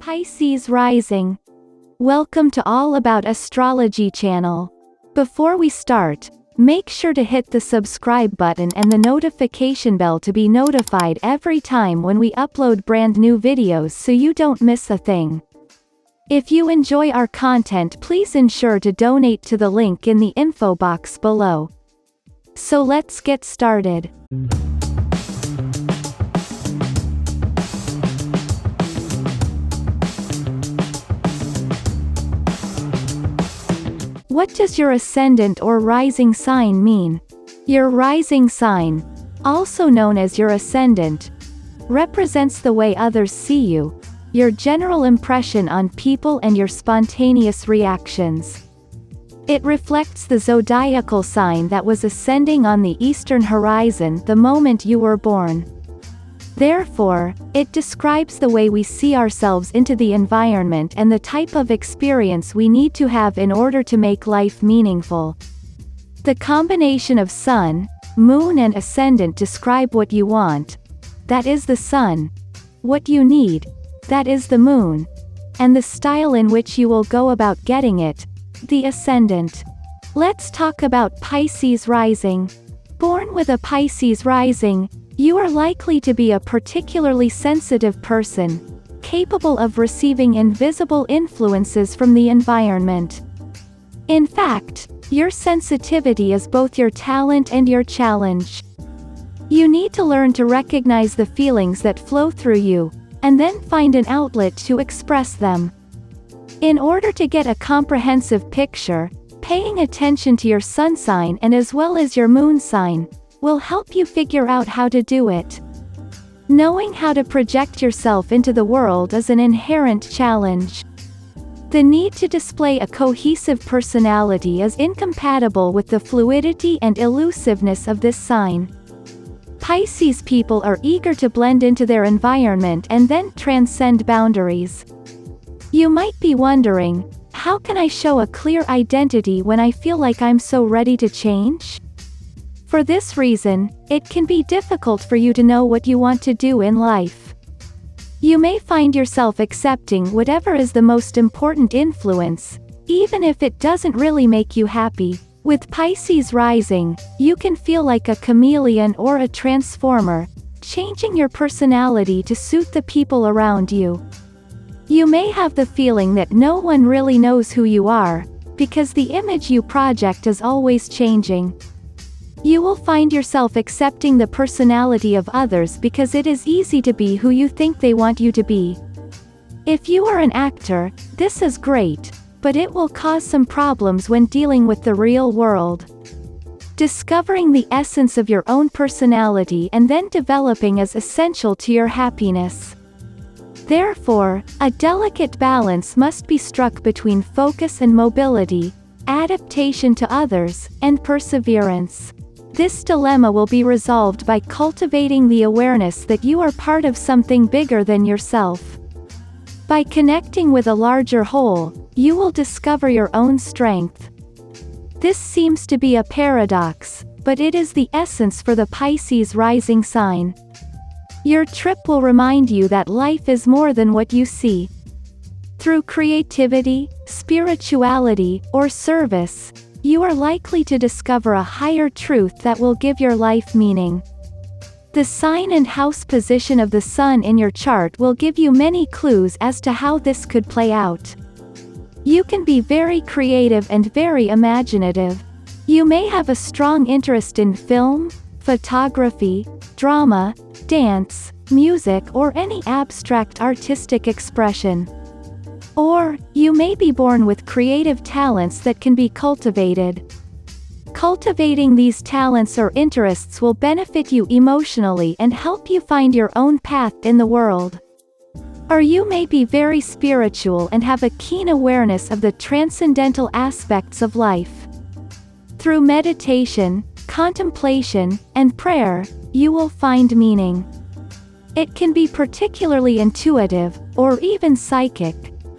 Pisces Rising. Welcome to All About Astrology channel. Before we start, make sure to hit the subscribe button and the notification bell to be notified every time when we upload brand new videos so you don't miss a thing. If you enjoy our content, please ensure to donate to the link in the info box below. So let's get started. What does your ascendant or rising sign mean? Your rising sign, also known as your ascendant, represents the way others see you, your general impression on people and your spontaneous reactions. It reflects the zodiacal sign that was ascending on the eastern horizon the moment you were born. Therefore, it describes the way we see ourselves into the environment and the type of experience we need to have in order to make life meaningful. The combination of sun, moon and ascendant describe what you want, that is the sun, what you need, that is the moon, and the style in which you will go about getting it, the ascendant. Let's talk about Pisces Rising. Born with a Pisces rising, you are likely to be a particularly sensitive person, capable of receiving invisible influences from the environment. In fact, your sensitivity is both your talent and your challenge. You need to learn to recognize the feelings that flow through you, and then find an outlet to express them. In order to get a comprehensive picture, paying attention to your sun sign and as well as your moon sign will help you figure out how to do it. Knowing how to project yourself into the world is an inherent challenge. The need to display a cohesive personality is incompatible with the fluidity and elusiveness of this sign. Pisces people are eager to blend into their environment and then transcend boundaries. You might be wondering, how can I show a clear identity when I feel like I'm so ready to change? For this reason, it can be difficult for you to know what you want to do in life. You may find yourself accepting whatever is the most important influence, even if it doesn't really make you happy. With Pisces rising, you can feel like a chameleon or a transformer, changing your personality to suit the people around you. You may have the feeling that no one really knows who you are, because the image you project is always changing. You will find yourself accepting the personality of others because it is easy to be who you think they want you to be. If you are an actor, this is great, but it will cause some problems when dealing with the real world. Discovering the essence of your own personality and then developing is essential to your happiness. Therefore, a delicate balance must be struck between focus and mobility, adaptation to others, and perseverance. This dilemma will be resolved by cultivating the awareness that you are part of something bigger than yourself. By connecting with a larger whole, you will discover your own strength. This seems to be a paradox, but it is the essence for the Pisces rising sign. Your trip will remind you that life is more than what you see. Through creativity, spirituality, or service, you are likely to discover a higher truth that will give your life meaning. The sign and house position of the sun in your chart will give you many clues as to how this could play out. You can be very creative and very imaginative. You may have a strong interest in film, photography, drama, dance, music, or any abstract artistic expression. Or, you may be born with creative talents that can be cultivated. Cultivating these talents or interests will benefit you emotionally and help you find your own path in the world. Or you may be very spiritual and have a keen awareness of the transcendental aspects of life. Through meditation, contemplation, and prayer, you will find meaning. It can be particularly intuitive, or even psychic,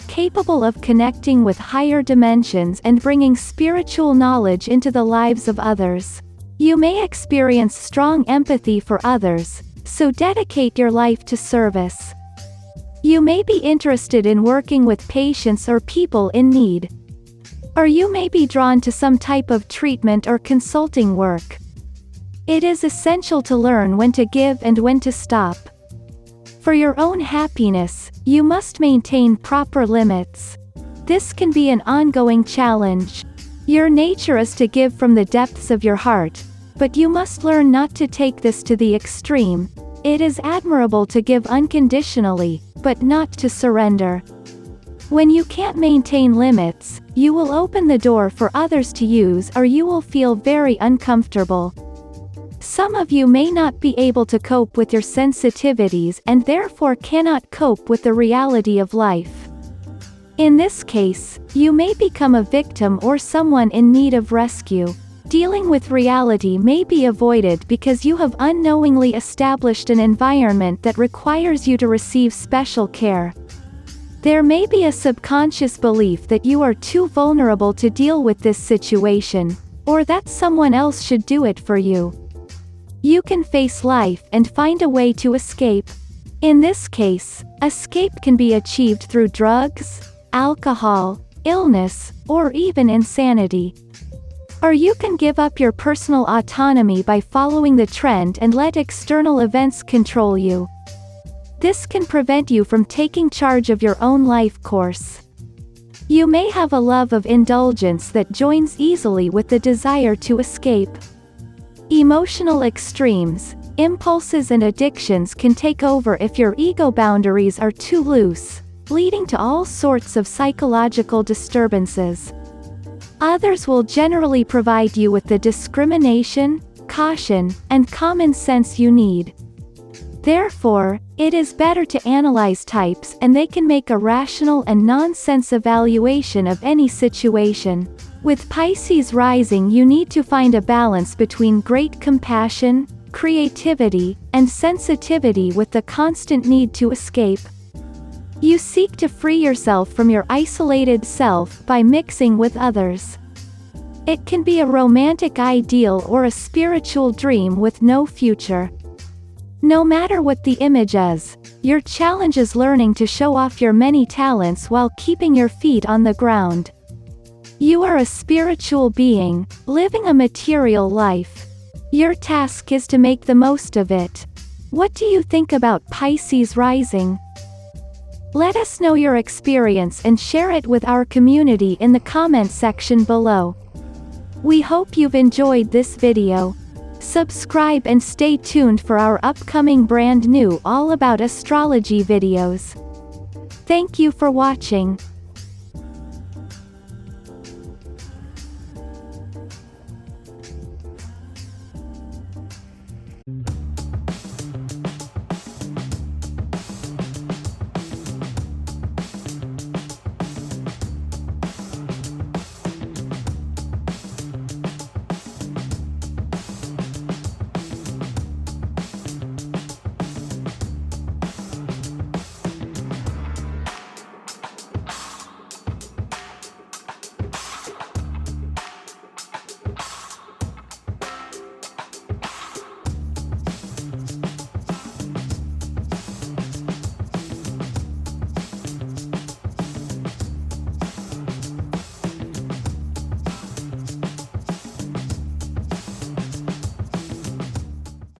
capable of connecting with higher dimensions and bringing spiritual knowledge into the lives of others. You may experience strong empathy for others, so dedicate your life to service. You may be interested in working with patients or people in need. Or you may be drawn to some type of treatment or consulting work. It is essential to learn when to give and when to stop. For your own happiness, you must maintain proper limits. This can be an ongoing challenge. Your nature is to give from the depths of your heart, but you must learn not to take this to the extreme. It is admirable to give unconditionally, but not to surrender. When you can't maintain limits, you will open the door for others to use, or you will feel very uncomfortable. Some of you may not be able to cope with your sensitivities and therefore cannot cope with the reality of life. In this case, you may become a victim or someone in need of rescue. Dealing with reality may be avoided because you have unknowingly established an environment that requires you to receive special care. There may be a subconscious belief that you are too vulnerable to deal with this situation, or that someone else should do it for you. You can face life and find a way to escape. In this case, escape can be achieved through drugs, alcohol, illness, or even insanity. Or you can give up your personal autonomy by following the trend and let external events control you. This can prevent you from taking charge of your own life course. You may have a love of indulgence that joins easily with the desire to escape. Emotional extremes, impulses and addictions can take over if your ego boundaries are too loose, leading to all sorts of psychological disturbances. Others will generally provide you with the discrimination, caution, and common sense you need. Therefore, it is better to analyze types, and they can make a rational and nonsense evaluation of any situation. With Pisces rising, you need to find a balance between great compassion, creativity, and sensitivity with the constant need to escape. You seek to free yourself from your isolated self by mixing with others. It can be a romantic ideal or a spiritual dream with no future. No matter what the image is, your challenge is learning to show off your many talents while keeping your feet on the ground. You are a spiritual being, living a material life. Your task is to make the most of it. What do you think about Pisces rising? Let us know your experience and share it with our community in the comment section below. We hope you've enjoyed this video. Subscribe and stay tuned for our upcoming brand new all about astrology videos. Thank you for watching.